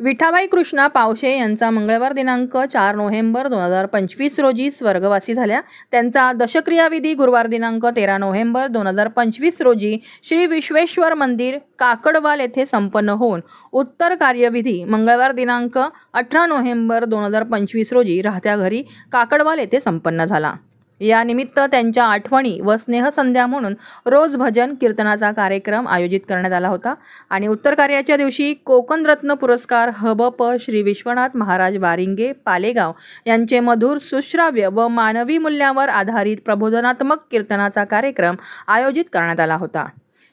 विठाबाई कृष्णा पावशे यांचा मंगळवार दिनांक 4 नोव्हेंबर 2025 रोजी स्वर्गवासी झाल्या. त्यांचा दशक्रियाविधी गुरुवार दिनांक 13 नोव्हेंबर 2025 रोजी श्री विश्वेश्वर मंदिर काकडवाल येथे संपन्न होऊन उत्तर कार्यविधी मंगळवार दिनांक 18 नोव्हेंबर 2025 रोजी राहत्या घरी काकडवाल येथे संपन्न झाला. या निमित्त त्यांच्या आठवणी व स्नेहसंध्या म्हणून रोज भजन कीर्तनाचा कार्यक्रम आयोजित करण्यात आला होता आणि उत्तर कार्याच्या दिवशी कोकणरत्न पुरस्कार हबप श्री विश्वनाथ महाराज वारिंगे पालेगाव यांचे मधुर सुश्राव्य व मानवी मूल्यावर आधारित प्रबोधनात्मक कीर्तनाचा कार्यक्रम आयोजित करण्यात आला होता.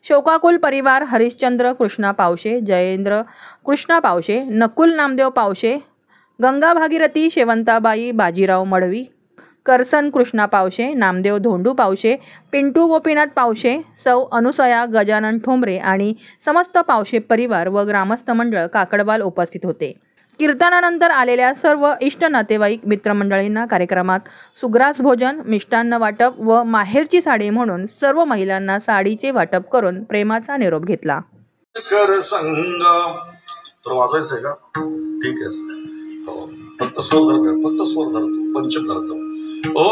शोकाकुल परिवार हरिश्चंद्र कृष्णा पावशे, जयेंद्र कृष्णा पावशे, नकुल नामदेव पावशे, गंगा भागीरथी शेवंताबाई बाजीराव मडवी, करसन कृष्णा पावशे, नामदेव धोंडू पावशे, पिंटू गोपीनाथ पावशे, सौ अनुसया गजानन ठोंबरे आणि समस्त पावशे परिवार व ग्रामस्थ मंडळ काकडवाल उपस्थित होते. कीर्तनानंतर आलेल्या सर्व इष्ट नातेवाईक मित्रमंडळींना कार्यक्रमात सुग्रास भोजन, मिष्टान्न वाटप व माहेरची साडी म्हणून सर्व महिलांना साडीचे वाटप करून प्रेमाचा निरोप घेतला. कर संग तर वाजवायचंय का? ठीक आहे, फक्त स्वर धर, फक्त स्वर धर, पंचम धरतो. ओ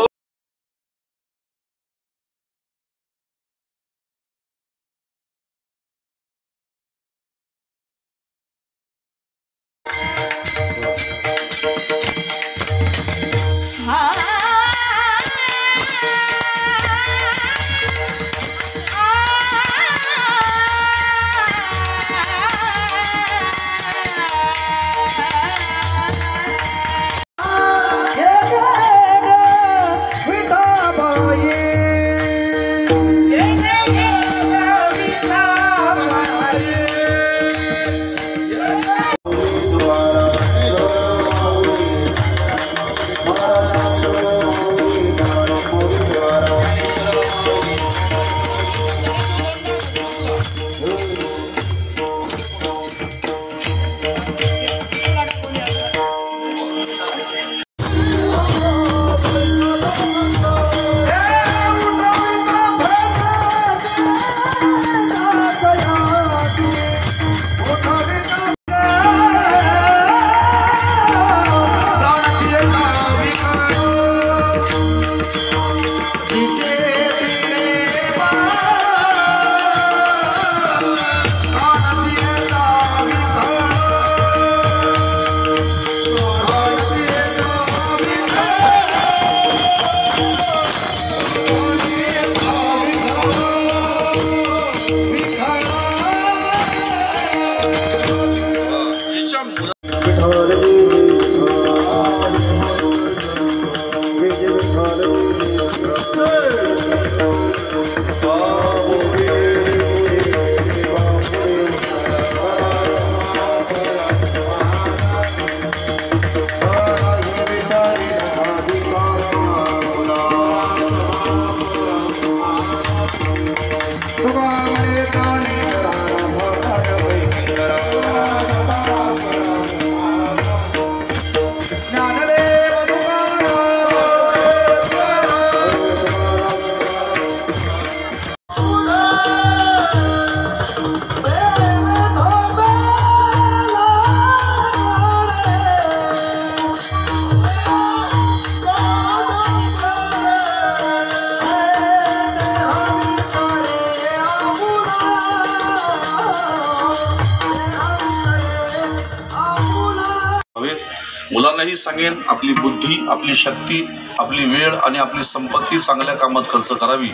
मुलांनाही सांगेन, आपली बुद्धी, आपली शक्ती, आपली वेळ आणि आपली संपत्ती चांगल्या कामात खर्च करावी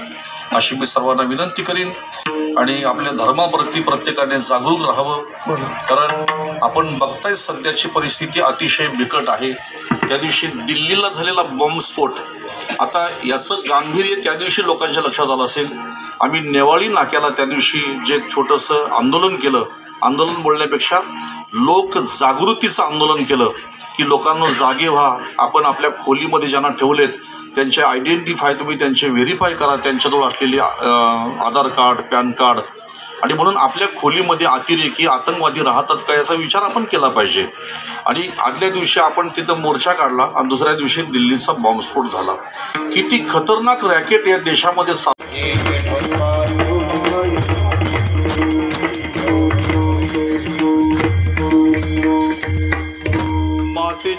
अशी मी सर्वांना विनंती करीन. आणि आपल्या धर्माप्रती प्रत्येकाने जागरूक राहावं, कारण आपण बघताय सध्याची परिस्थिती अतिशय बिकट आहे. त्या दिवशी दिल्लीला झालेला बॉम्बस्फोट, आता याचं गांभीर्य त्या दिवशी लोकांच्या लक्षात आलं असेल. आम्ही नेवाळी नाक्याला त्या दिवशी जे छोटंसं आंदोलन केलं, आंदोलन बोलण्यापेक्षा लोक जागृतीचं आंदोलन केलं की लोकांना जागे व्हा, आपण आपल्या खोलीमध्ये ज्यांना ठेवलेत त्यांचे आयडेंटिफाय तुम्ही त्यांचे व्हेरीफाय करा, त्यांच्याजवळ असलेली आधार कार्ड, पॅन कार्ड, आणि म्हणून आपल्या खोलीमध्ये अतिरेकी आतंकवादी राहतात का याचा विचार आपण केला पाहिजे. आणि आदल्या दिवशी आपण तिथं मोर्चा काढला आणि दुसऱ्या दिवशी दिल्लीचा बॉम्बस्फोट झाला. किती खतरनाक रॅकेट या देशामध्ये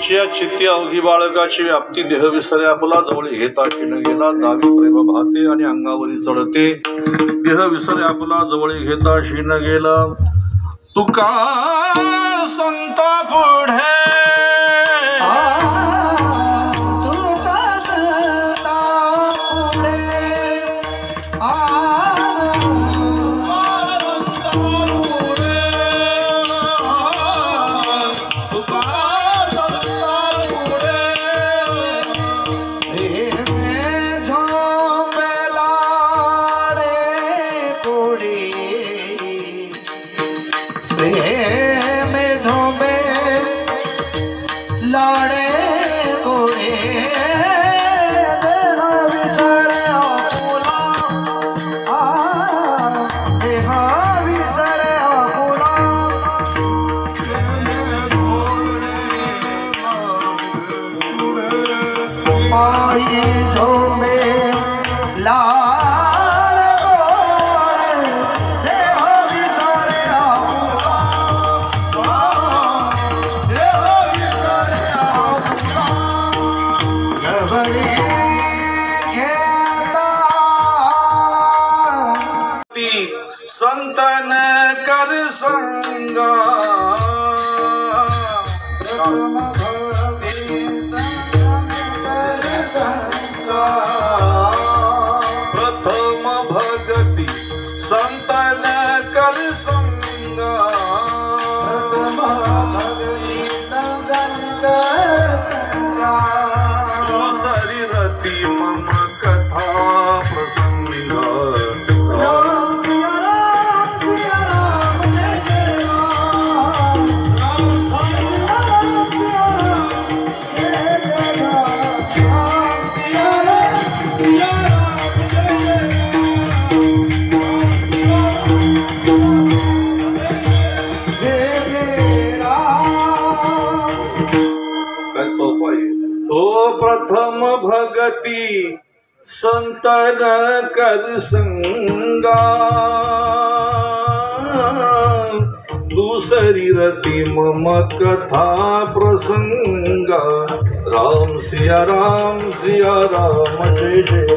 मातेच्या चित्ती अवघी बाळकाची व्याप्ती देह विसरे आपला जवळ घेता क्षीण गेला दावी प्रेम भाते आणि अंगावरी चढते देह विसरे आपला जवळ घेता क्षीण गेला तुका संता पुढे संतन कर संगा प्रथम भगती संतन कर संगा दूसरी रती मम कथा प्रसंगा तो प्रथम भगती संतन कर संगा दूसरी रती मम कथा प्रसंगा राम सिया राम जय जय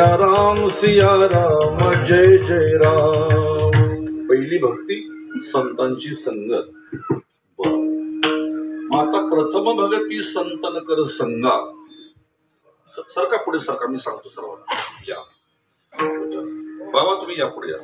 राम सिया राम जय जय राम. पहिली भक्ती संतांची संगत. आता प्रथम भगती संतन कर संगा. सरका पुढे सरका, मी सांगतो सर्वांना. या बाबा तुम्ही या पुढे या.